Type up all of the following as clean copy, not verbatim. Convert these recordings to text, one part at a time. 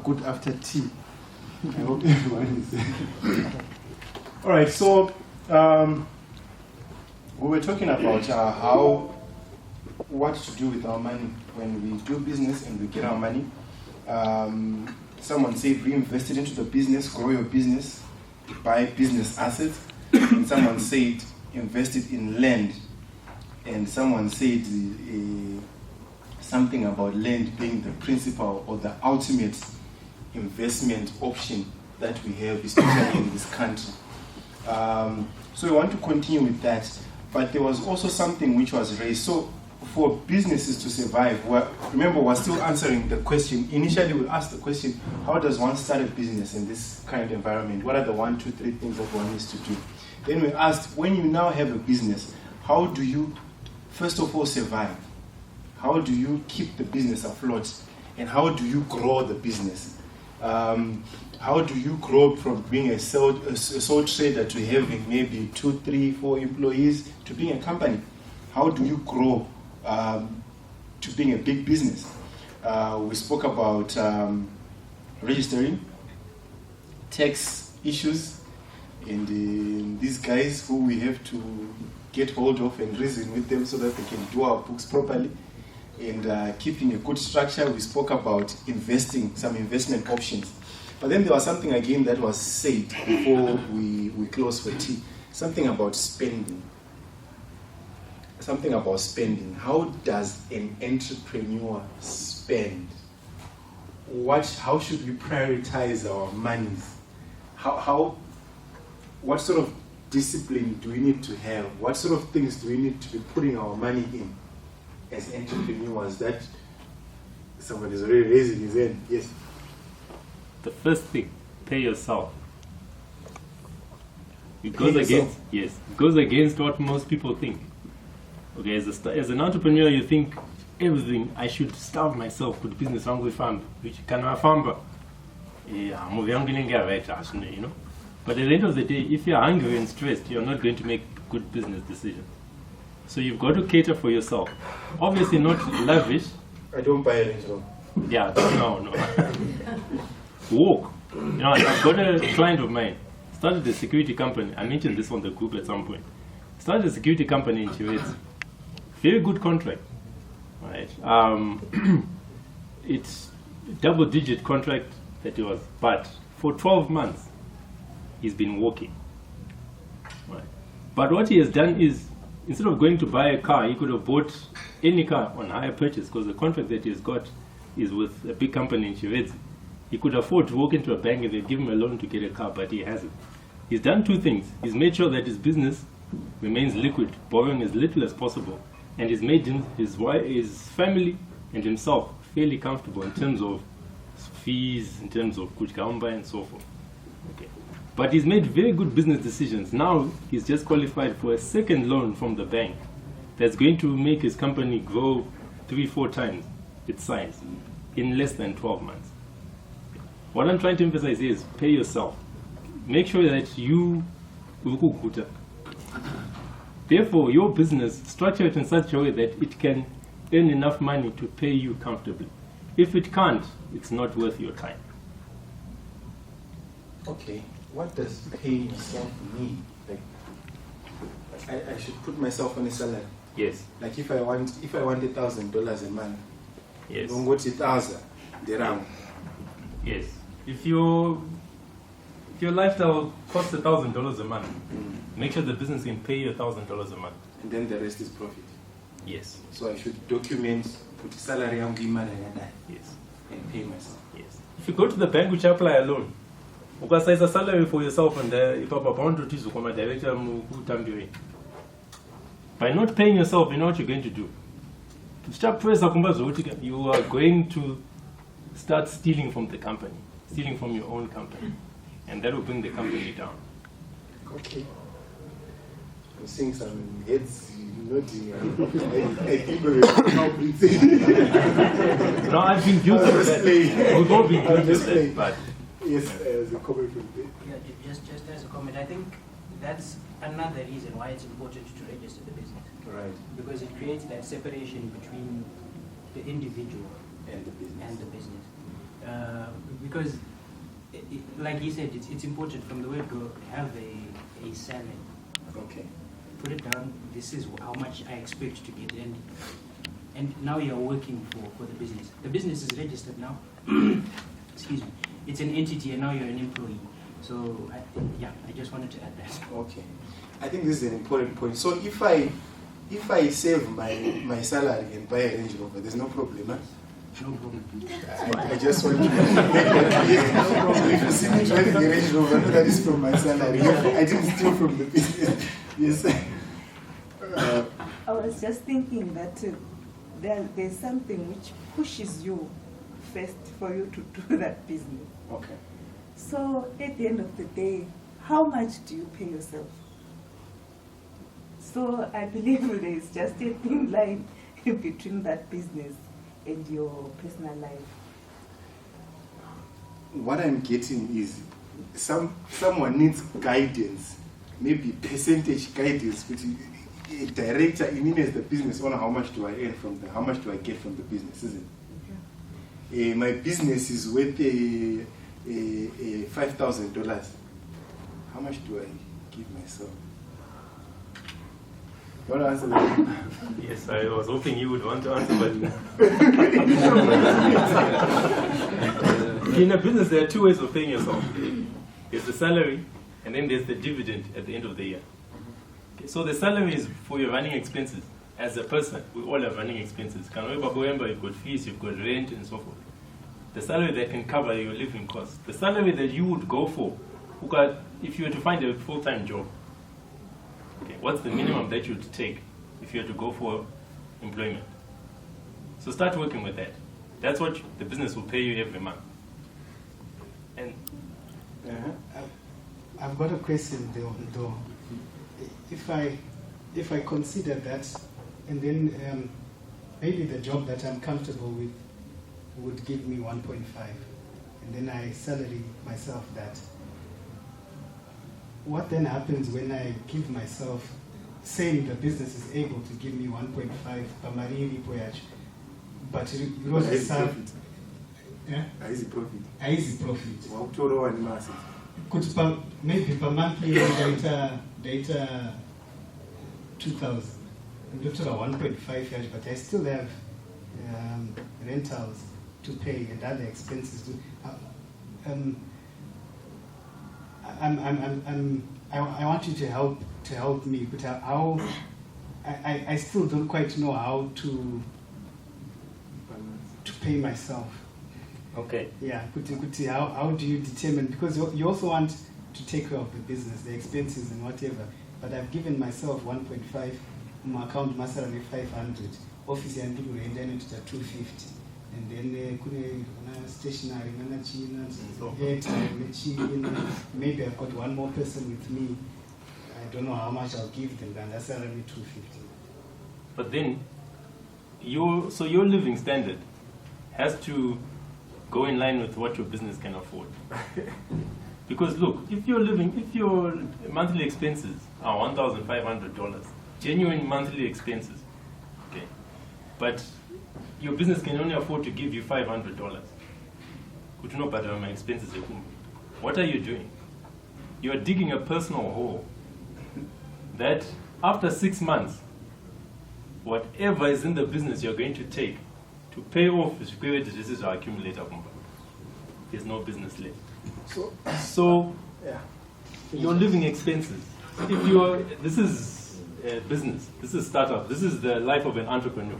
good after tea. I hope everyone is. All right, so we were talking about what to do with our money when we do business and we get our money. Someone said reinvest it into the business, grow your business, buy business assets. And someone said invest it in land. And someone said something about land being the principal or the ultimate investment option that we have, especially in this country. So we want to continue with that. But there was also something which was raised. So for businesses to survive, remember we're still answering the question. Initially we asked the question, how does one start a business in this kind of environment? What are the 1, 2, 3 things that one needs to do? Then we asked, when you now have a business, how do you first of all survive? How do you keep the business afloat? And how do you grow the business? How do you grow from being a sole trader to having maybe 2, 3, 4 employees to being a company? How do you grow to being a big business? We spoke about registering, tax issues, and these guys who we have to get hold of and reason with them so that they can do our books properly, and keeping a good structure. We spoke about investing, some investment options. But then there was something again that was said before we close for tea, something about spending. Something about spending. How does an entrepreneur spend? How should we prioritize our monies? What sort of discipline do we need to have? What sort of things do we need to be putting our money in as entrepreneurs? That somebody is already raising his hand. Yes. The first thing, pay yourself. It goes against what most people think. Okay, as an entrepreneur, you think everything, I should starve myself with business with farm, which can I farm, you know. But at the end of the day, if you're hungry and stressed, you're not going to make good business decisions. So you've got to cater for yourself. Obviously not lavish. I don't buy a Range Rover. Yeah, no. Walk. You know, I've got a client of mine, started a security company. I mentioned this on the group at some point. Started a security company in Chiwezi. Very good contract. Right. It's a double-digit contract that he was, but for 12 months, he's been working. Right. But what he has done is, instead of going to buy a car, he could have bought any car on hire purchase, because the contract that he's got is with a big company in Chiwezi. He could afford to walk into a bank and they give him a loan to get a car, but he hasn't. He's done 2 things. He's made sure that his business remains liquid, borrowing as little as possible, and he's made his family and himself fairly comfortable in terms of fees, in terms of kuchkaumba and so forth. Okay. But he's made very good business decisions. Now he's just qualified for a second loan from the bank that's going to make his company grow 3-4 times its size in less than 12 months. What I'm trying to emphasize is pay yourself. Make sure that you therefore your business, structure it in such a way that it can earn enough money to pay you comfortably. If it can't, it's not worth your time. Okay, what does paying yourself mean? Like, I should put myself on a salary. Yes. Like if I want $1,000 a month. Yes. Don't go to 1,000 dirham. Yes. If your lifestyle costs $1,000 a month, make sure the business can pay you $1,000 a month. And then the rest is profit. Yes. So I should document, put salary yes, and pay myself. Yes. If you go to the bank, which apply a loan, you can size a salary for yourself, and if you bound to come a director, by not paying yourself, you know what you're going to do. You are going to start stealing from the company, stealing from your own company, and that will bring the company down. Okay. I'm seeing some heads nodding. I think we're No, I've been guilty of that. We've all been guilty of that, but yes, as a comment from there. Yeah, just as a comment, I think that's another reason why it's important to register the business. Right. Because it creates that separation between the individual And the business. because, like he said, it's important from the word go, have a salary. Okay. Put it down, this is how much I expect to get, and now you're working for the business. The business is registered now. Excuse me. It's an entity and now you're an employee. So, I just wanted to add that. Okay. I think this is an important point. So if I save my salary and buy a Range Rover, there's no problem, huh? No problem. I just want to make that clear. No problem. If you see me driving a Range Rover, no, that is from my salary. I didn't steal from the business. Yes. I was just thinking that there's something which pushes you first for you to do that business. Okay. So at the end of the day, how much do you pay yourself? So I believe there is just a thin line between that business and your personal life. What I'm getting is someone needs guidance, maybe percentage guidance, which a director in the business owner, how much do I earn from how much do I get from the business, isn't it? My business is worth $5,000. How much do I give myself? You want to answer that? Yes, I was hoping you would want to answer, but in a business there are two ways of paying yourself. There's the salary, and then there's the dividend at the end of the year. Okay, so the salary is for your running expenses. As a person, we all have running expenses. You've got fees, you've got rent, and so forth. The salary that can cover your living costs. The salary that you would go for, if you were to find a full-time job, okay, what's the minimum that you'd take if you were to go for employment? So start working with that. That's what the business will pay you every month. And I've got a question though. If I consider that, and then maybe the job that I'm comfortable with would give me 1.5, and then I salary myself that. What then happens when I give myself, saying the business is able to give me 1.5 pamariri poyach, but you know the profit. Yeah? Easy profit. Easy profit. Wow, Maybe per monthly data 2,000. I'm looking at 1.5 years, but I still have rentals to pay and other expenses to. I want you to help me, but how I still don't quite know how to pay myself. okay. Yeah, how do you determine, because you also want to take care of the business, the expenses and whatever, but I've given myself 1.5, my account master 500, office and people and then it's 250. And then stationary, maybe I've got one more person with me. I don't know how much I'll give them, and that's only 250. But then, your living standard has to go in line with what your business can afford. Because look, if your monthly expenses are $1,500, genuine monthly expenses, okay, but your business can only afford to give you $500. My expenses. What are you doing? You are digging a personal hole that after 6 months, whatever is in the business you're going to take to pay off this is our accumulator. There's no business left. So yeah. Your living expenses. This is a business. This is startup. This is the life of an entrepreneur.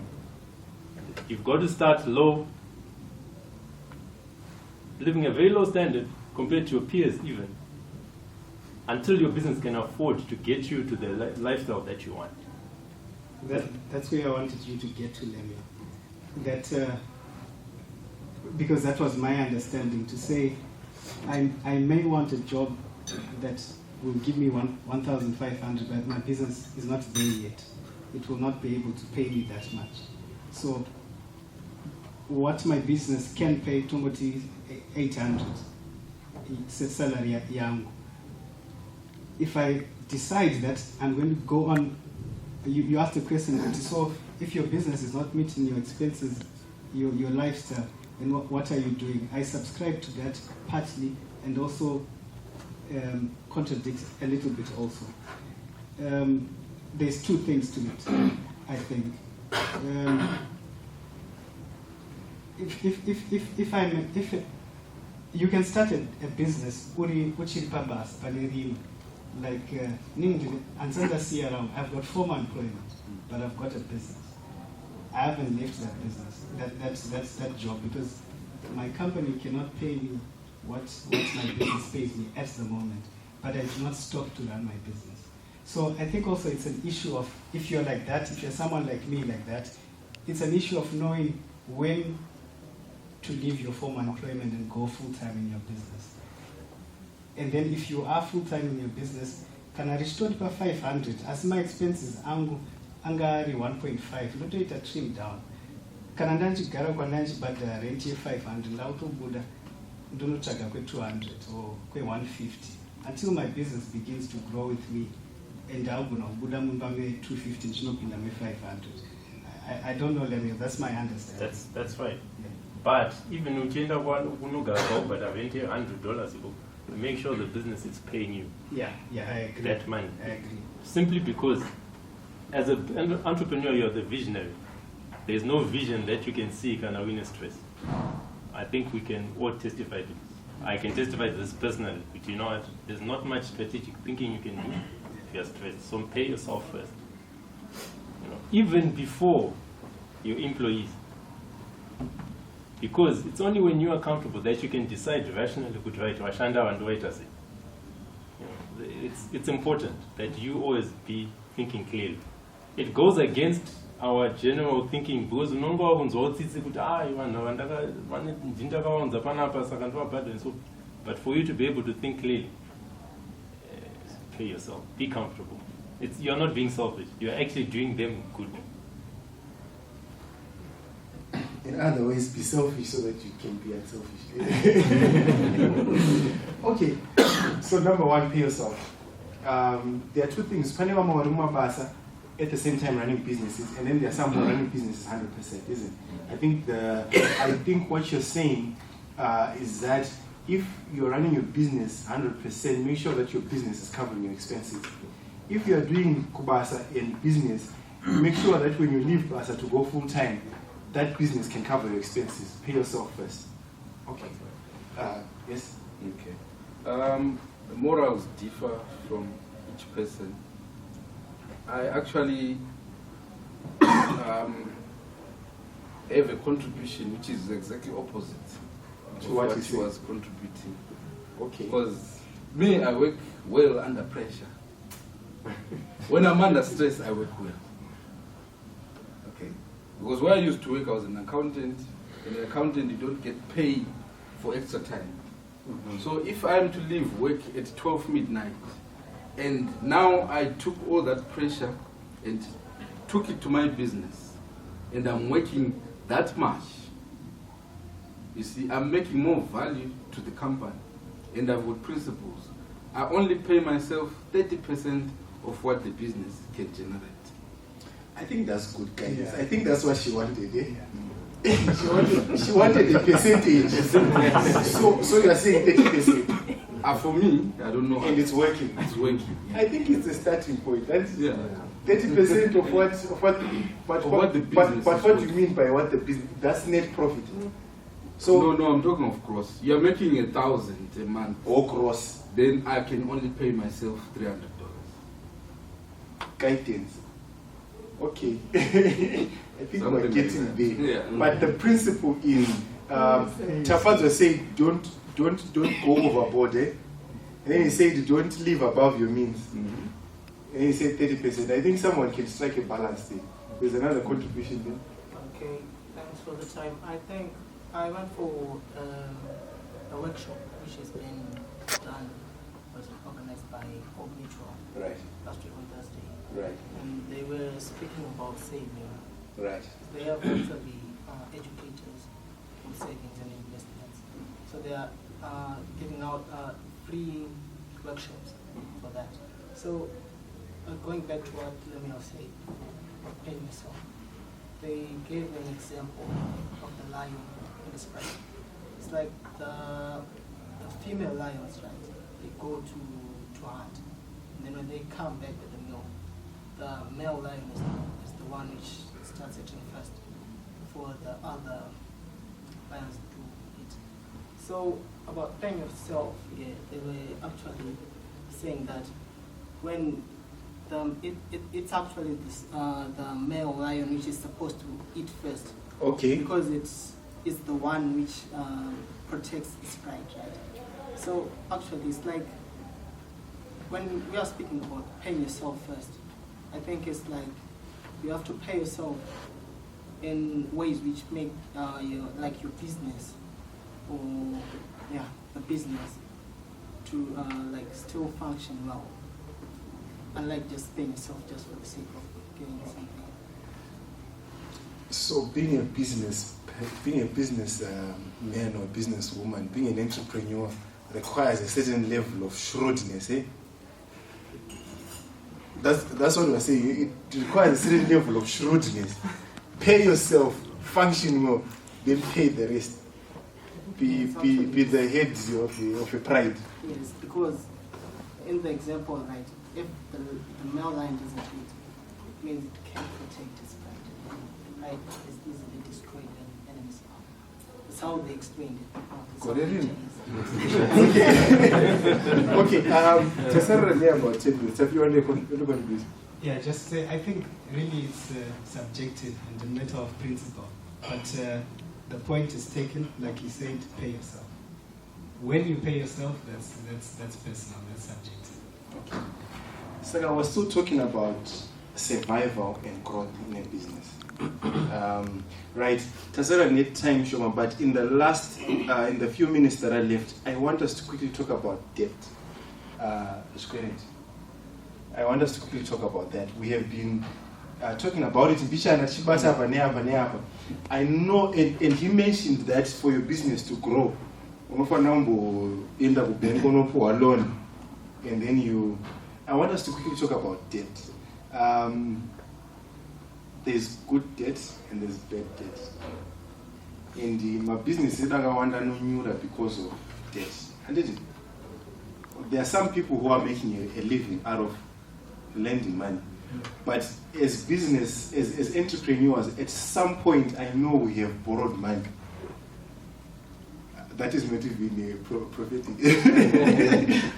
You've got to start low, living a very low standard compared to your peers even, until your business can afford to get you to the lifestyle that you want. That's where I wanted you to get to, Lemia. That because that was my understanding, to say I may want a job that will give me 1,500, but my business is not there yet. It will not be able to pay me that much. So what my business can pay Tongoti 800, it's a salary yangu. If I decide that I'm going to go on, you asked the question, so if your business is not meeting your expenses, your lifestyle, and what are you doing? I subscribe to that partly, and also contradict a little bit also. There's two things to it, I think. If you can start a business, like I've got formal employment, but I've got a business. I haven't left that business. That's that job, because my company cannot pay me what my business pays me at the moment, but I do not stop to run my business. So I think also it's an issue of, if you're like that, if you're someone like me like that, it's an issue of knowing when to leave your formal employment and go full-time in your business. And then if you are full-time in your business, can I restore to 500? As my expenses angari 1.5, not to trim down. Can I ndachigara kwandanchibhadhara rent ye500 ndautobuda ndonotsvaga kwe200 or kwe150 until my business begins to grow with me, and ndagona kubuda mumba me250 ndinopinda me500. I don't know, Lemuel, that's my understanding. That's right. Yeah. But even uchienda kunogara kwaubhadhara rent $100, make sure the business is paying you. Yeah, I agree. That money. I agree. Simply because as an entrepreneur, you're the visionary. There's no vision that you can see can win a stress. I think we can all testify to this. I can testify to this personally, but you know what? There's not much strategic thinking you can do if you're stressed. So pay yourself first. You know, even before your employees. Because it's only when you're accountable that you can decide rationally good right washanda and wait as it. It's important that you always be thinking clearly. It goes against our general thinking, because but for you to be able to think clearly, pay yourself, be comfortable. You're not being selfish, you're actually doing them good. In other ways, be selfish so that you can be unselfish. Okay, so number one, pay yourself. There are two things. At the same time running businesses, and then there are some who are running businesses 100%, isn't it? I think what you're saying is that if you're running your business 100%, make sure that your business is covering your expenses. If you're doing Kubasa in business, make sure that when you leave Kubasa to go full time, that business can cover your expenses. Pay yourself first. Okay. Yes? Okay. The morals differ from each person. I actually have a contribution which is exactly opposite to what he was contributing. Okay. Because me, I work well under pressure. When I'm under stress, I work well. Okay. Because where I used to work, I was an accountant. And an accountant, you don't get paid for extra time. Mm-hmm. So if I'm to leave work at 12 midnight, and now I took all that pressure and took it to my business, and I'm working that much. You see, I'm making more value to the company, and I've got principles. I only pay myself 30% of what the business can generate. I think that's good guidance. Yeah. I think that's what she wanted, eh? Yeah. she wanted a percentage. So you're saying 30%. For me, I don't know. And it's working. It's working. I think it's a starting point. That's 30% of what the business. But what do you mean by what the business? That's net profit. So no, I'm talking of gross. You're making 1,000 a month. Or gross. Then I can only pay myself $300. Guidance. Okay. I think we're getting there. Yeah. But the principle is, Tafazo said, don't go overboard, eh? And then he said, don't live above your means. Mm-hmm. And he said 30%. I think someone can strike a balance there. There's another contribution there. Okay, thanks for the time. I think I went for a workshop which has been done, was organized by Hope Mutual last week on Thursday. Right. And they were speaking about saving. Right. They are actually educators on savings and investments. So they are giving out free workshops for that. So going back to what Lemuel said, paying myself, they gave an example of the lion in the sprite. It's like the female lions, right? They go to hunt, and then when they come back with the male, the male lion is the one which starts eating first before the other lions to eat. So about paying yourself, yeah, they were actually saying that when it's actually this, the male lion which is supposed to eat first. Okay. Because it's the one which protects its pride, right? So actually, it's like when we are speaking about paying yourself first, I think it's like you have to pay yourself in ways which make your business or the business to still function well, unlike just paying yourself just for the sake of getting something. So being a business man or businesswoman, being an entrepreneur requires a certain level of shrewdness, eh? That's what we're saying. It requires a certain level of shrewdness. Pay yourself, function well, then pay the rest. Be the head of a pride. Yes, because in the example, right, if the male lion doesn't eat, it means it can't protect its pride. Right? It's easily destroyed when enemies are. That's how they explained it. Okay, about 10 minutes. Have you want to contribute? Yeah, just say, I think really it's subjective and a matter of principle. But the point is taken, like you said, pay yourself. When you pay yourself, that's personal, that's subjective. Okay. So I was still talking about survival and growth in a business. Right. Tazara need time, Shoma, but in the few minutes that are left, I want us to quickly talk about debt. I want us to quickly talk about that. We have been talking about it in I know, and he mentioned that for your business to grow, end up alone, and then I want us to quickly talk about debt. There's good debt and there's bad debt. And my business is because of debt. There are some people who are making a living out of lending money. But as business, as entrepreneurs, at some point I know we have borrowed money. That is not even prophetic.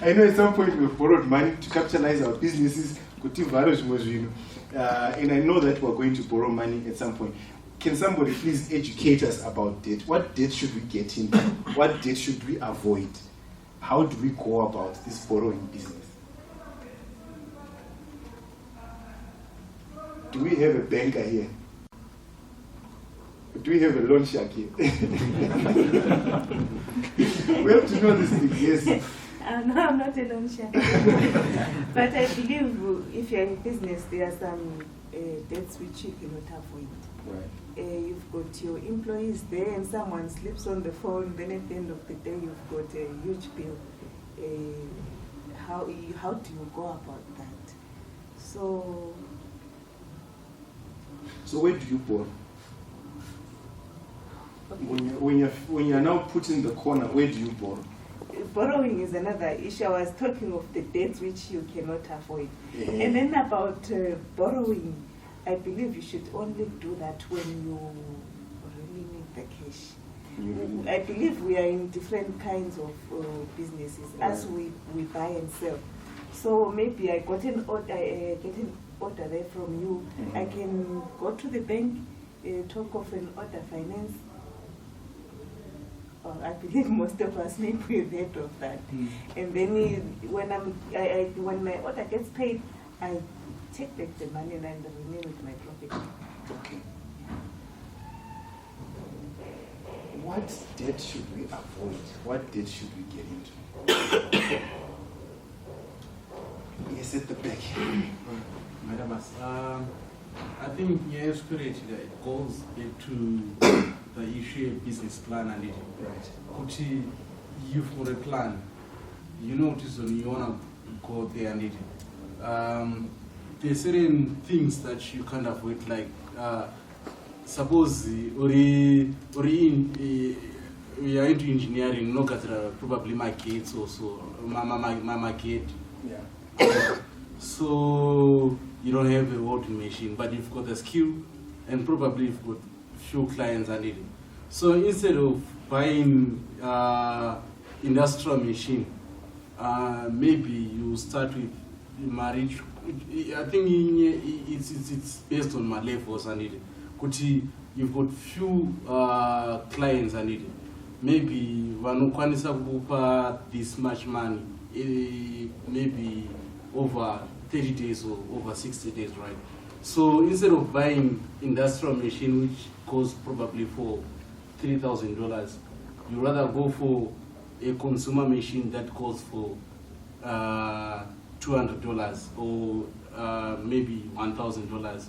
I know at some point we've borrowed money to capitalize our businesses. And I know that we're going to borrow money at some point. Can somebody please educate us about debt? What debt should we get into? What debt should we avoid? How do we go about this borrowing business? Do we have a banker here? Do we have a loan shark here? We have to know this thing, yes. No, I'm not a loan shark. But I believe if you're in business, there are some debts which you cannot avoid. Right. You've got your employees there and someone sleeps on the phone, then at the end of the day you've got a huge bill. How do you go about that? So where do you borrow? When you're now put in the corner, where do you borrow? Borrowing is another issue. I was talking of the debts which you cannot avoid. Yeah. And then about borrowing, I believe you should only do that when you really need the cash. I believe we are in different kinds of businesses as we buy and sell. So maybe I got an order there from you. I can go to the bank, talk of an order finance. I believe most of us maybe have heard of that. And then when my order gets paid, I take back the money and I remain with my profit. Okay. What debt should we avoid? What debt should we get into? Yes, at the back. Madam, I think your spirit goes into the issue of business plan and it. Right. You've got a plan. You know what is on you want to go there and it. There's certain things that you can't avoid, like suppose we are into engineering, no probably my kids also, my kid. Yeah. So you don't have a welding machine, but you've got the skill, and probably you've got few clients are needed. So instead of buying industrial machine, maybe you start with marriage. I think it's based on my levels I need. Kuti you've got few clients I need. Maybe vanokwanisa kukupa this much money, maybe over 30 days or over 60 days, right? So instead of buying industrial machine which costs probably for $3,000, you rather go for a consumer machine that costs for $200 or maybe $1,000,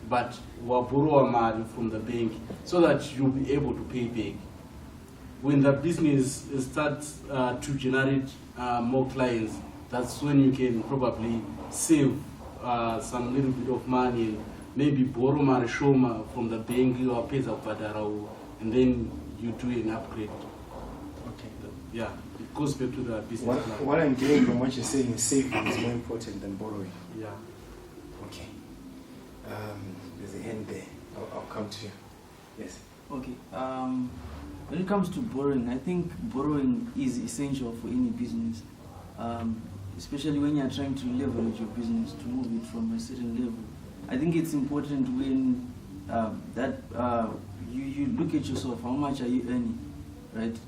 but borrow money from the bank so that you'll be able to pay back. When the business starts to generate more clients, that's when you can probably save some little bit of money and maybe borrow money from the bank or pay and then you do an upgrade. Okay. Yeah, it goes back to the business plan. What I'm getting from what you're saying is saving is more important than borrowing. Yeah. Okay. There's a hand there. I'll come to you. Yes. Okay. When it comes to borrowing, I think borrowing is essential for any business, especially when you're trying to leverage your business to move it from a certain level. I think it's important when you look at yourself, how much are you earning, right?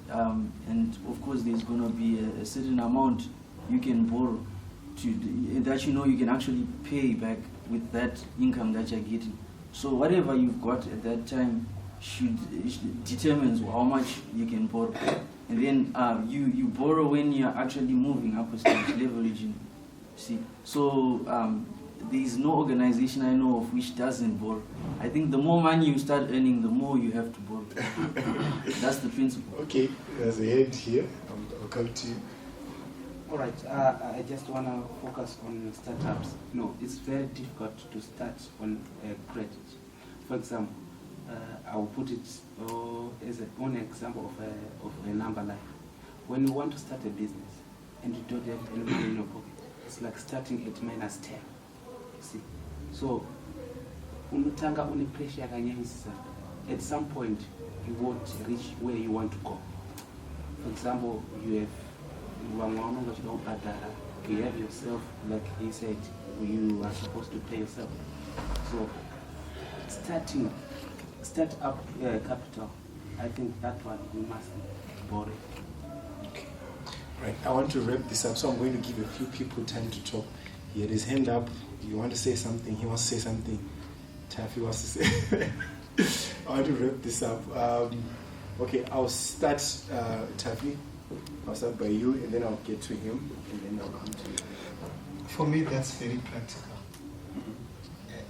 And of course, there's going to be a certain amount you can borrow that you know you can actually pay back with that income that you're getting. So whatever you've got at that time determines how much you can borrow. And then you borrow when you're actually moving up a stage, leveraging. See, so there is no organization I know of which doesn't borrow. I think the more money you start earning, the more you have to borrow. That's the principle. Okay, there's a head here. I'll come to you. All right, I just want to focus on startups. No, it's very difficult to start on credit. For example, I will put it as an example of a number life. When you want to start a business and you don't have any money in your pocket, it's like starting at -10. See, so unutanga une pressure yakanyanyisa. At some point, you won't reach where you want to go. For example, you have yourself, like he said, you are supposed to pay yourself. So, start up capital. I think that one we must borrow. Okay. Right. I want to wrap this up, so I'm going to give a few people time to talk. He had his hand up. You want to say something? He wants to say something. Taffy wants to say. I want to wrap this up. Okay, I'll start, Taffy. I'll start by you, and then I'll get to him, and then I'll come to you. For me, that's very practical.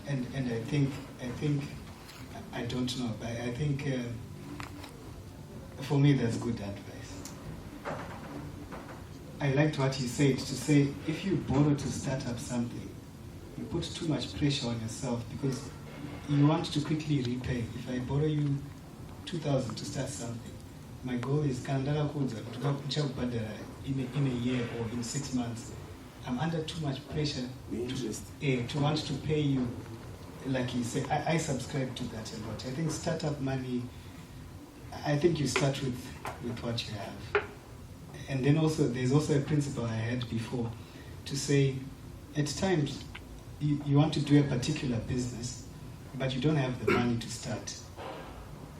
And I think I don't know, but I think for me that's good advice. I liked what he said, to say if you borrow to start up something, you put too much pressure on yourself because you want to quickly repay. If I borrow you 2,000 to start something, my goal is in a year or in 6 months. I'm under too much pressure to want to pay you. Like he said, I subscribe to that a lot. I think startup money, I think you start with what you have. And then also, there's also a principle I had before to say, at times, you want to do a particular business, but you don't have the money to start.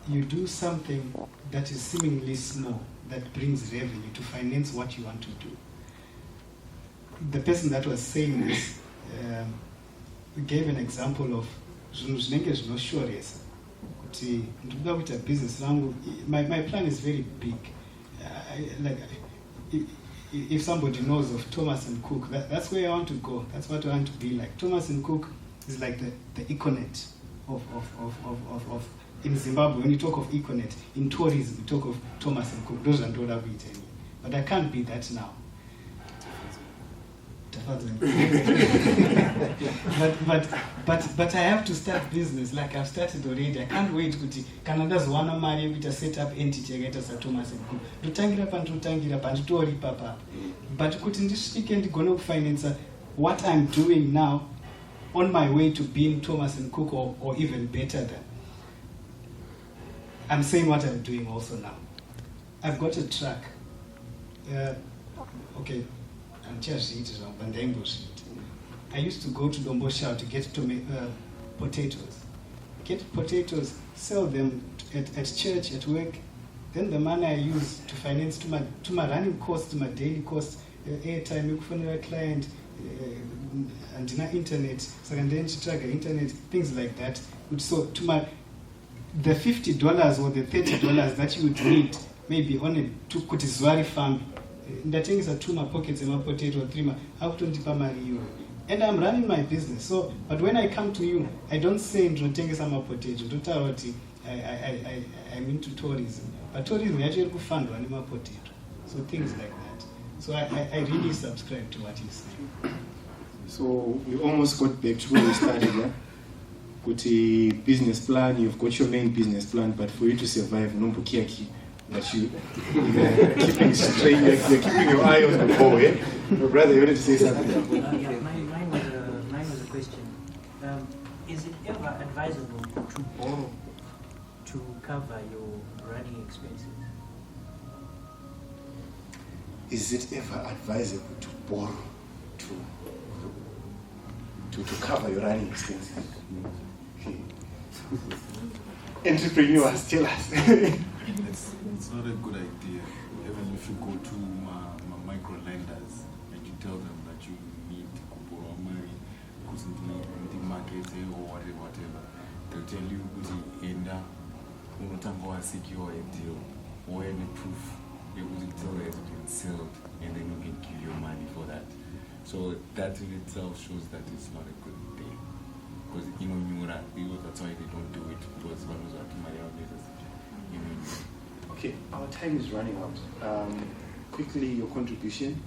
You do something that is seemingly small, that brings revenue to finance what you want to do. The person that was saying this gave an example of business. My plan is very big. If somebody knows of Thomas and Cook, that's where I want to go. That's what I want to be like. Thomas and Cook is like the Econet of in Zimbabwe. When you talk of Econet, in tourism, you talk of Thomas and Cook. Those are $1. But I can't be that now. but I have to start business like I've started already. I can't wait kuti kana ndazowana mari yekuita set up entity yakaita saThomas and Cook ndotangira pandotangira panditori papa, but kuti ndisvike ndigone kufinance what I'm doing now on my way to being Thomas and Cook or even better than. I'm saying what I'm doing also now. I've got a truck. Okay, I'm just eating but I used to go to Dombosha to get potatoes. Get potatoes, sell them at church, at work. Then the money I use to finance to my running costs, to my daily costs, airtime, a client, and internet, secondary internet, things like that. So to the $50 or the $30 that you would need, maybe on a to farm, that thing is a 2 pockets and my potato 3 out €20 and I'm running my business. So, but when I come to you, I don't say some potato. I'm into tourism, but tourism actually fund running my potato. So things like that. So I really subscribe to what he's saying. So we almost got back to where we started. Yeah? Got a business plan. You've got your main business plan, but for you to survive, no bukiaki. That you're keeping straight, you're keeping your eye on the ball. Eh? My brother, you wanted to say something? Mine was a question. Is it ever advisable to borrow to cover your running expenses? Is it ever advisable to borrow to cover your running expenses? Okay. Entrepreneurs, tell us. It's not a good idea. Even if you go to micro lenders and you tell them that you need to borrow money because in the market or whatever, they'll tell you secure a deal or any proof. They will tell you it's been sold and then you can give your money for that. So that in itself shows that it's not a good thing. Because that's why they don't do it, because one was at my Okay, our time is running out. Quickly, your contribution.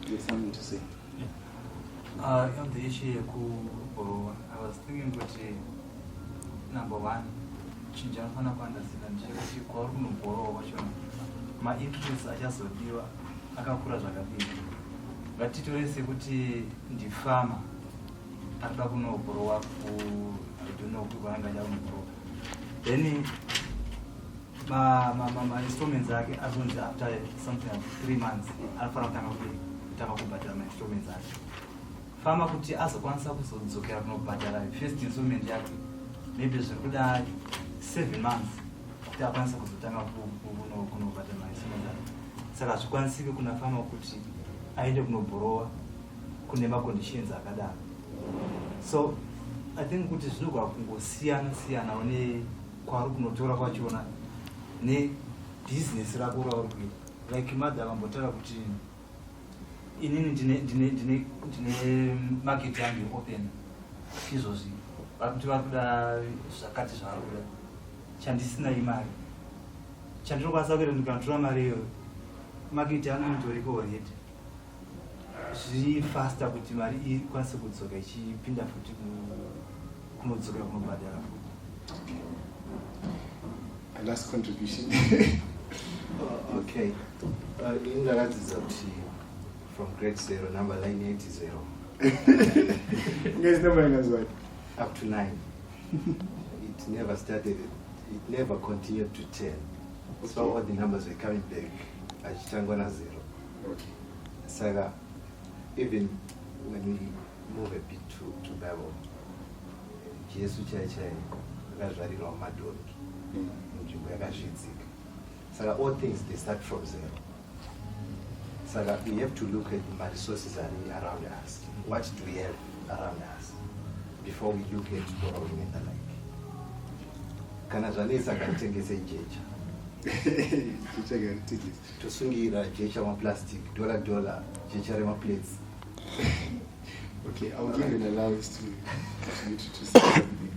You have something to say? On the issue I was thinking about number one, my interests are just akakura zvakadini ngatitore sekuti ndifama anoda kunobhorowa kwanganyaunobhorowa then ma-installments ake azonzi after something like 3 months anofanira kutanga kubhadhara ma-installments ake fama kuti azokwanisa kuzodzokera kunobhadhara first installment yake maybe zviri kuda 7 months kuti akwanisa kuzotanga kunobhadhara ma-installments ake saka zvikwanisike kuna fama kuti aende kunobhorowa kune maconditions akadaro. So I think kuti zvinogwa kungosiyana one kwari kunotora kwachona nebusiness rako rauri kuita. Like madha akambotaura kuti inini ndine market yangu open izvozvi vakuti vari kuda zvakati zvavari kuda chandisina imari chandinokwanisa kuita ndikantora mari iyoyo market yangu inotoriko already zviri faster kuti mari ikwanise kudzoka ichipinda futi kunodzokera kunobhadhara futi. Last contribution. Okay. In the from grade 0, number line 80. Guys, number line as well. Up to 9. It never started. It never continued to 10. Okay. So all the numbers were coming back. Achitangona 0. Okay. Saga, even when we move a bit to Bible, Jesu chai akazvarirwa madhongi munzvimbo yakazvidzika. Saka all things they start from 0. Saka we have to look at the resources around us. What do we have around us before we look at borrowing and the like? Kana zvanetsa ngatitengese jecha. Tosungira jecha maplastic, dollar, jecha remaplates. Okay, I'll give you an allowance to say something.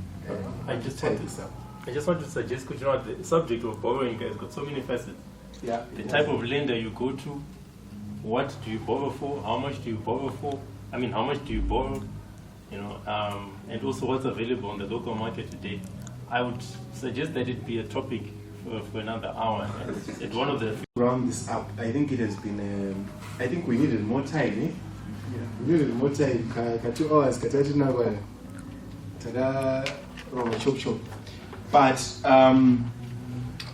I just want to suggest, because you know, the subject of borrowing has got so many facets. Yeah. The type of lender you go to, what do you borrow for? How much do you borrow for? I mean, how much do you borrow? You know, and also what's available on the local market today. I would suggest that it be a topic for another hour. At one of the round this up, I think it has been. I think we needed more time. Eh? Yeah. We needed more time. 2 hours. But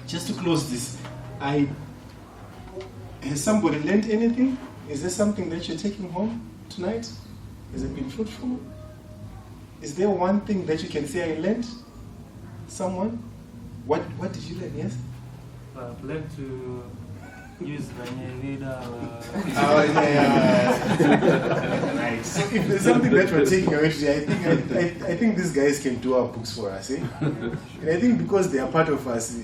just to close this, has somebody learned anything? Is there something that you're taking home tonight? Has it been fruitful? Is there one thing that you can say I learned? Someone? What did you learn? Yes? I've learned to use Vanyavida. Nice. So if there's something that we're taking away today, I think these guys can do our books for us. Eh? And I think because they are part of us,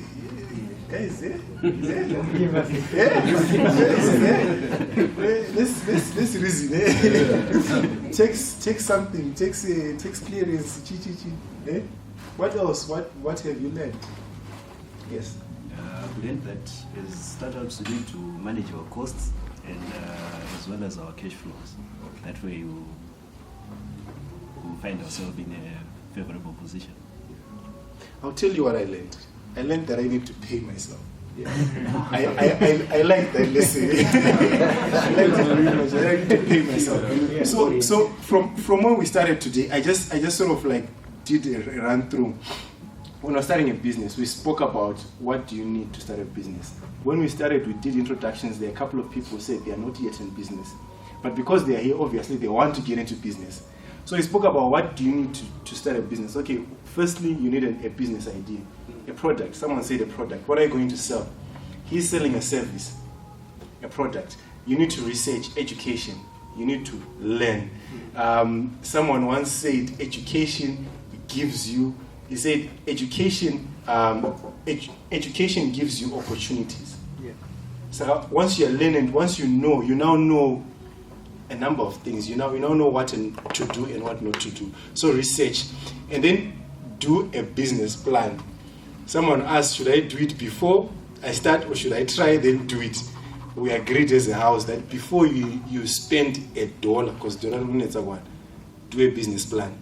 guys, give us let's reason. Take something, takes clearance. Eh? What else? What have you learned? Yes. I've learned that as startups we need to manage our costs and as well as our cash flows. That way we find ourselves in a favorable position. I'll tell you what I learned. I learned that I need to pay myself. Yeah. I like that lesson. I like to pay myself. So from when we started today, I just sort of like did a run through. When we're starting a business, we spoke about what do you need to start a business. When we started, we did introductions. There are a couple of people who said they are not yet in business, but because they are here, obviously they want to get into business. So we spoke about what do you need to start a business. Okay, firstly, you need a business idea, a product. Someone said a product. What are you going to sell? He's selling a service, a product. You need to research, education. You need to learn. Someone once said education gives you. He said education gives you opportunities. Yeah. So once you're learning, once you now know a number of things. You now know what to do and what not to do. So research, and then do a business plan. Someone asked, should I do it before I start or should I try then do it? We agreed as a house that before you spend $1, because $1 do a business plan.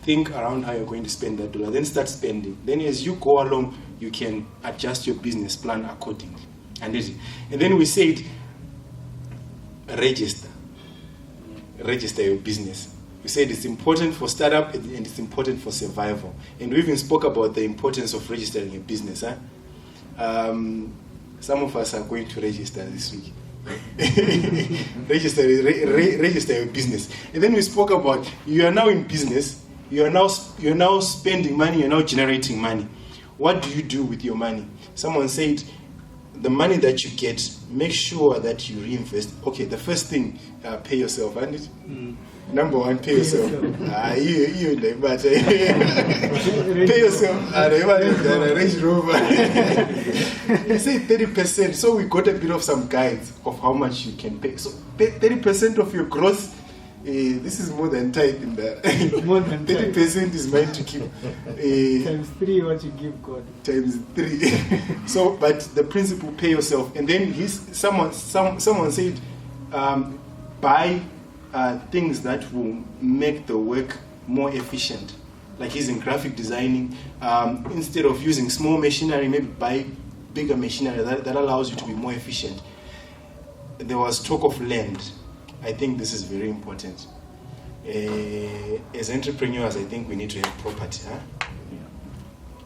Think around how you're going to spend that $1, then start spending. Then as you go along, you can adjust your business plan accordingly. And then we said, register your business. We said it's important for startup and it's important for survival. And we even spoke about the importance of registering a business. Some of us are going to register this week. register your business. And then we spoke about you are now in business. You're now spending money, you're now generating money. What do you do with your money? Someone said, the money that you get, make sure that you reinvest. Okay, the first thing, pay yourself, isn't it? Number one, pay yourself. Pay yourself. Range Rover. You say 30%, so we got a bit of some guides of how much you can pay. So pay 30% of your gross. This is more than tithe in there. More than 30% is mine to keep. Times 3 what you give God. Times 3. So, but the principle, pay yourself. And then someone said, buy things that will make the work more efficient. Like he's in graphic designing. Instead of using small machinery, maybe buy bigger machinery that allows you to be more efficient. There was talk of land. I think this is very important. As entrepreneurs, I think we need to have property.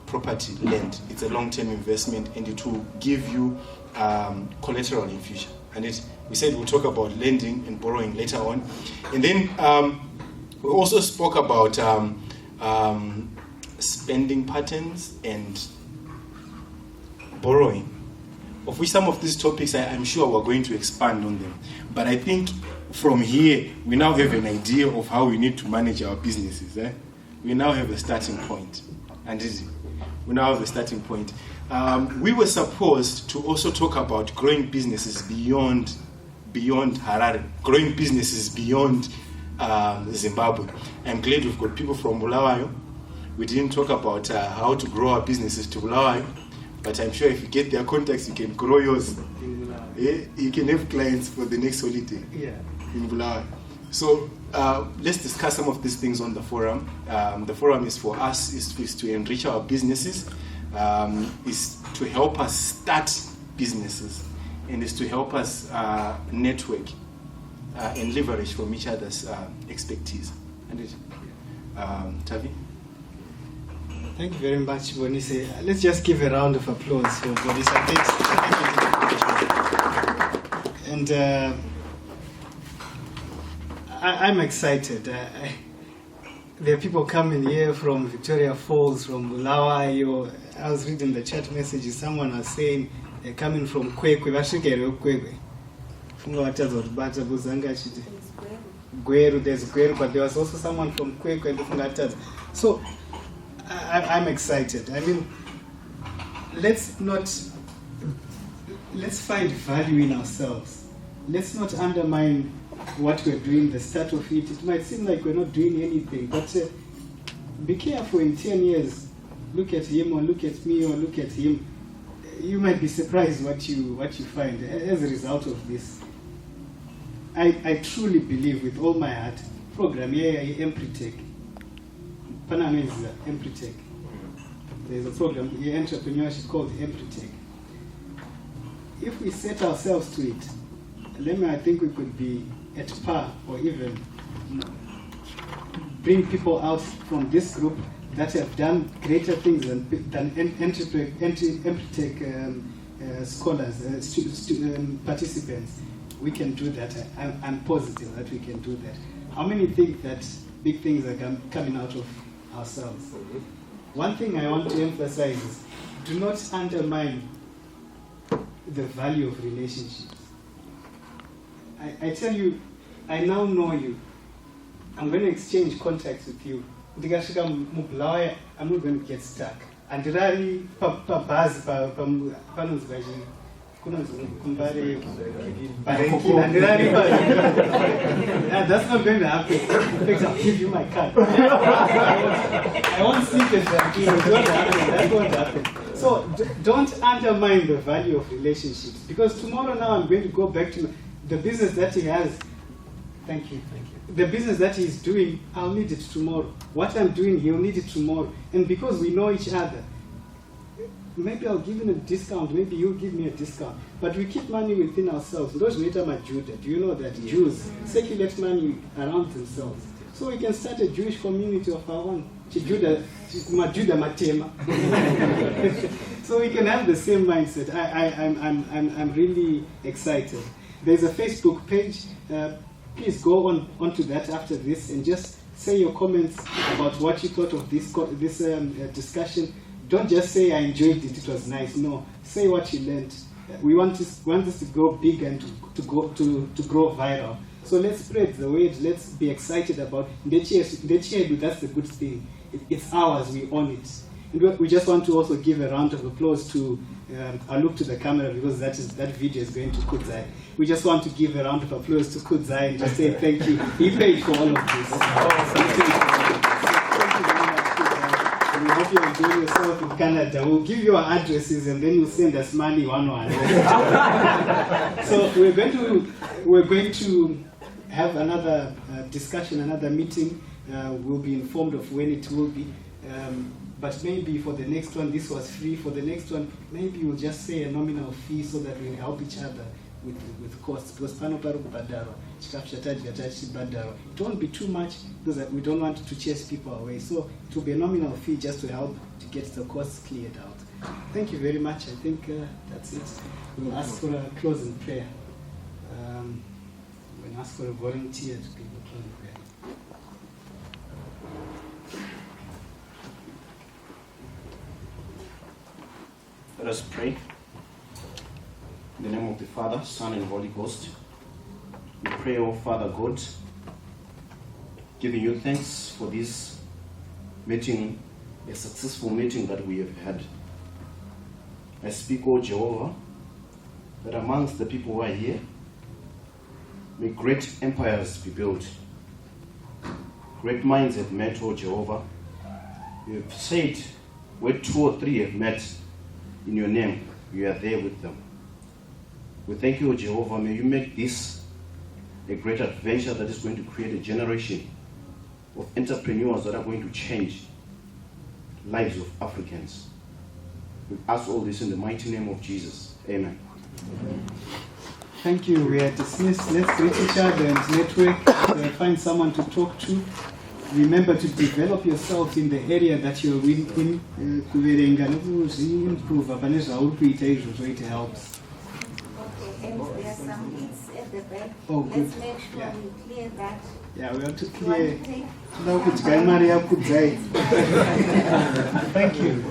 Property, land. It's a long-term investment and it will give you collateral in future. And we said we'll talk about lending and borrowing later on. And then we also spoke about spending patterns and borrowing, of which some of these topics I'm sure we're going to expand on them. But I think from here, we now have an idea of how we need to manage our businesses. We now have a starting point. We now have a starting point. We were supposed to also talk about growing businesses beyond Harare, growing businesses beyond Zimbabwe. I'm glad we've got people from Bulawayo. We didn't talk about how to grow our businesses to Bulawayo, but I'm sure if you get their contacts, you can grow yours. He can have clients for the next holiday. Yeah. In Bulawayo. So let's discuss some of these things on the forum. The forum is for us, is to enrich our businesses, is to help us start businesses, and is to help us network and leverage from each other's expertise. Tavi? Thank you very much, Bonise. Let's just give a round of applause for Bonise. And I'm excited. There are people coming here from Victoria Falls, from Bulawayo. I was reading the chat messages. Someone was saying they're coming from Kwekwe. Gweru, there's Gweru, but there was also someone from Kwekwe. So I'm excited. I mean, let's find value in ourselves. Let's not undermine what we're doing, the start of it. It might seem like we're not doing anything, but be careful in 10 years. Look at him or look at me or look at him. You might be surprised what you find as a result of this. I truly believe with all my heart, program here, Empretech. Panama is Empretech. There's a program, entrepreneurship called Empretech. If we set ourselves to it, I think we could be at par or even bring people out from this group that have done greater things than Empretech scholars, participants. We can do that. I'm positive that we can do that. How many think that big things are coming out of ourselves? One thing I want to emphasize is do not undermine the value of relationships. I tell you, I now know you. I'm going to exchange contacts with you. I'm not going to get stuck. And that's not going to happen. In fact, I'll give you my card. I won't sleep with that. That won't happen. So don't undermine the value of relationships. Because tomorrow now I'm going to go back to the business that he has. Thank you. The business that he's doing, I'll need it tomorrow. What I'm doing, he'll need it tomorrow. And because we know each other, maybe I'll give him a discount, maybe you'll give me a discount. But we keep money within ourselves. Do you know that Jews circulate money around themselves? So we can start a Jewish community of our own. So we can have the same mindset. I'm really excited. There's a Facebook page. Please go onto that after this and just say your comments about what you thought of this discussion. Don't just say I enjoyed it, it was nice. No, say what you learned. We want this to go big and to grow viral. So let's spread the word. Let's be excited about that's the good thing. It's ours. We own it. And we just want to also give a round of applause to. I'll look to the camera because that video is going to Kudzai. We just want to give a round of applause to Kudzai and just say thank you. He paid for all of this. Thank you very much, Kudzai. We hope you enjoy yourself in Canada. We'll give you our addresses and then you'll send us money one-on-one. So we're going to have another discussion, another meeting. We'll be informed of when it will be. But maybe for the next one, this was free. For the next one, maybe we'll just say a nominal fee so that we help each other with costs. Because it won't be too much because we don't want to chase people away. So it will be a nominal fee just to help to get the costs cleared out. Thank you very much. I think that's it. We'll ask for a closing prayer. We'll ask for a volunteer to give a closing prayer. Let us pray. In the name of the Father, Son, and Holy Ghost, we pray, O Father God, giving you thanks for this meeting, a successful meeting that we have had. I speak, O Jehovah, that amongst the people who are here, may great empires be built. Great minds have met, O Jehovah. You have said, where 2 or 3 have met, in your name, you are there with them. We thank you, O Jehovah. May you make this a great adventure that is going to create a generation of entrepreneurs that are going to change lives of Africans. We ask all this in the mighty name of Jesus. Amen. Thank you. We are dismissed. Let's greet each other and network. Find someone to talk to. Remember to develop yourself in the area that you're in. Improve. It helps. And there are some eats at the back. Oh, good. Let's make sure we clear that. Yeah, we have to You clear. want to take? Thank you.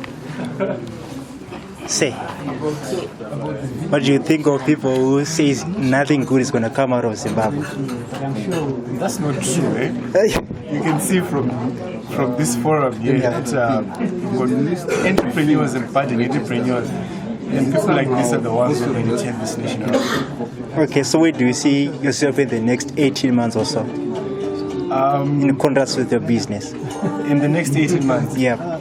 Say, what do you think of people who says nothing good is going to come out of Zimbabwe? I'm sure that's not true. Eh? You can see from this forum here that entrepreneurs and budding entrepreneurs and people like this are the ones who are going to turn this nation around. Okay, so where do you see yourself in the next 18 months or so? In contrast with your business? In the next 18 months? Yeah.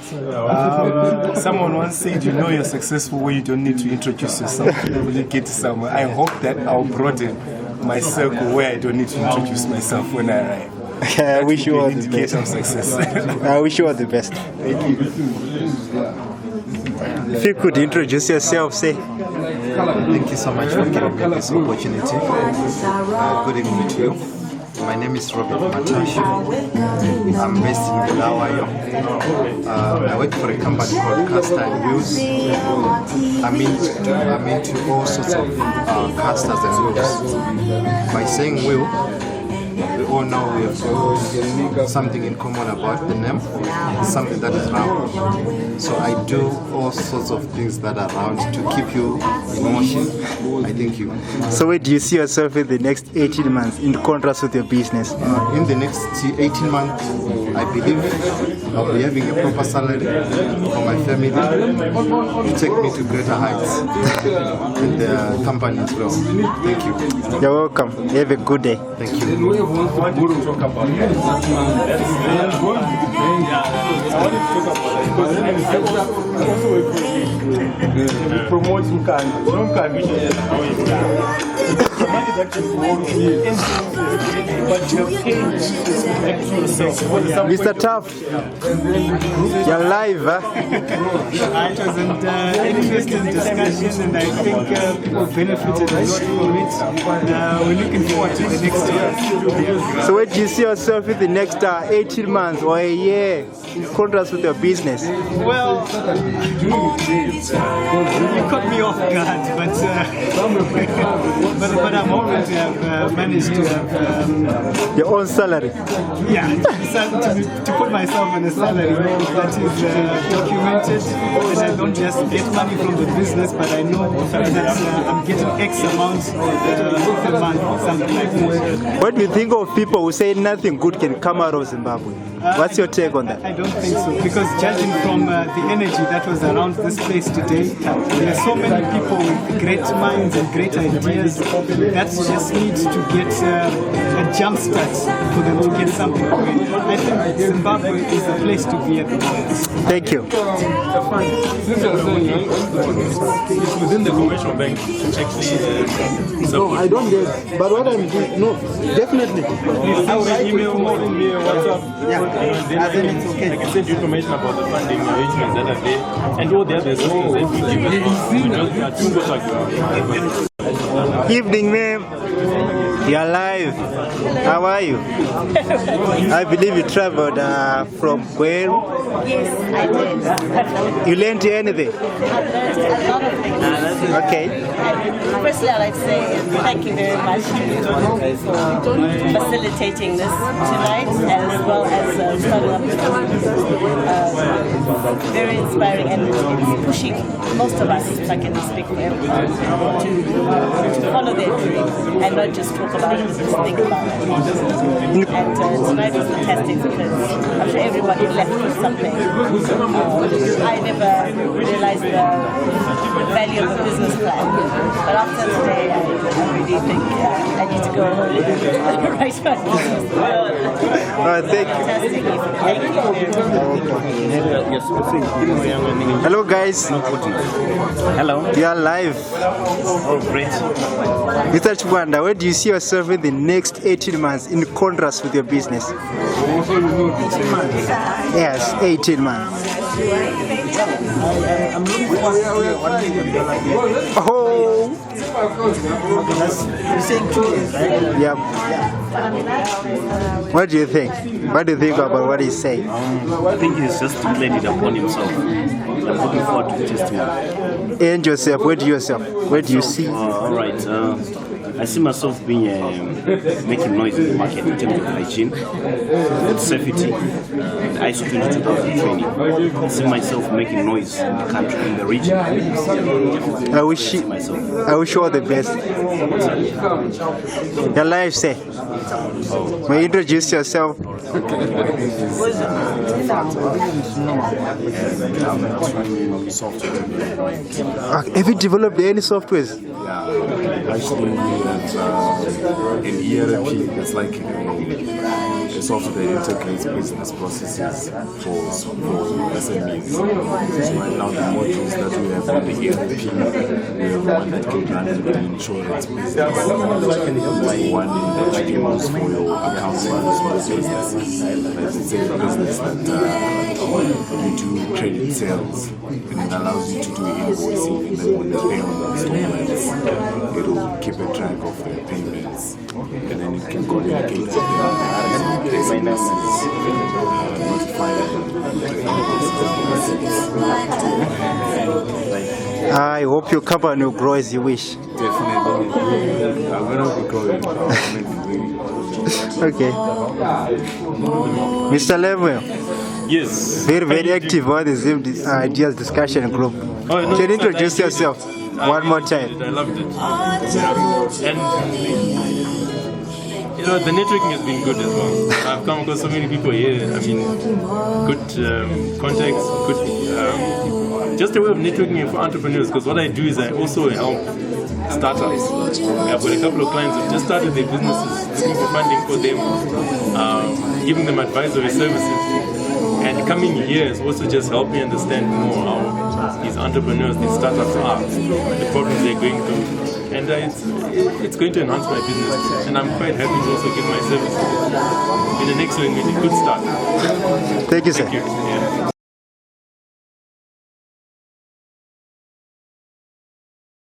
Someone once said, you know you're successful when you don't need to introduce yourself when you get somewhere. I hope that I'll broaden my circle where I don't need to introduce myself when I arrive. I wish you all the best. Of success. I wish you all the best. Thank you. If you could introduce yourself, say. Thank you so much for giving me this opportunity. Good evening to you. My name is Robert Matashi. I'm based in Bulawayo. I work for a company called Casta and Wheels. I'm into all sorts of casters and wheels. By saying wheel, we all know we have something in common about the name. It's something that is round. So I do all sorts of things that are round to keep you in motion. I thank you. So where do you see yourself in the next 18 months in contrast with your business? In the next 18 months, I believe I'll be having a proper salary for my family to take me to greater heights and the company as well. Thank you. You're welcome. You have a good day. Thank you. I want to talk about that. Promote Mr. Tough, you're live, huh? It was an interesting discussion, and I think people benefited a lot from it. We're looking forward to the next year. So where do you see yourself in the next 18 months or a year in contrast with your business? Well, you caught me off guard, but I'm hoping to have managed to have your own salary. Yeah, to put myself on a salary that is documented, and I don't just get money from the business, but I know that I'm getting X amount per month, something like that. What do you think of people who say nothing good can come out of Zimbabwe? What's your take on that? I don't think so, because judging from the energy that was around this place today, there are so many people with great minds and great ideas that just need to get a jump start for them to get something going. I think Zimbabwe is the place to be at the moment. Thank you. It's within the commercial bank, actually. No, I don't get. But what I'm doing, no, definitely. Email, WhatsApp. Yeah. I can send you information about the funding arrangements that are there and all the other assistance that we give. Evening, ma'am. You're alive. How are you? I believe you traveled from where? Yes, I did. You learned anything? I learned a lot of things. Okay. Firstly, I'd like to say thank you very much for facilitating this tonight, as well as starting up this very inspiring, and it's pushing most of us, if I can speak for everyone, to follow their dream and not just talk about it, but just think about it. And tonight was fantastic because I'm sure everybody left with something. I never realized the value of a business plan, but after today, I really think I happy to go home. Right. Thank you. Hello, guys. Hello. You are live. Oh, great. Mr. Chibanda, where do you see yourself in the next 18 months in contrast with your business? 18 months? Yes, 18 months. I'm looking for $1 million. Oh! You're saying 2 years, right? Yep. What do you think? What do you think about what he's saying? I think he's just declared it upon himself. I'm looking forward to testimony. And yourself, where do you see? All right. I see myself being making noise in the market in terms of hygiene, food safety, and ISO 22000 training. I see myself making noise in the country, in the region. I wish you all the best. Your life, say. May you introduce yourself? Have you developed any softwares? Yeah, actually, in ERP, it's like a software that integrates business processes for SMEs. So right now, the modules that we have in the ERP, we have one that can run in the insurance business, one that you can use for your accounting and small businesses. Let's say a business that you do credit sales, and it allows you to do invoicing, and then when they pay on installments, it will keep a track of their payments, and then you can communicate with them. I hope your company will grow as you wish. Definitely. I'm going to be growing. Okay. Mr. Lemuel. Yes. Very active on the Zim Ideas discussion group. Can you introduce yourself one more time? I loved it. And the networking has been good as well. I've come across so many people here. I mean, good contacts, good just a way of networking for entrepreneurs. Because what I do is I also help startups. I've got a couple of clients who've just started their businesses, looking for funding for them, giving them advisory services. And coming here is also just help me understand more how these entrepreneurs, these startups are, the problems they're going through. And it's going to enhance my business. And I'm quite happy to also give my services. In the next one, we did a good start. Thank you, sir. Thank you. Yeah.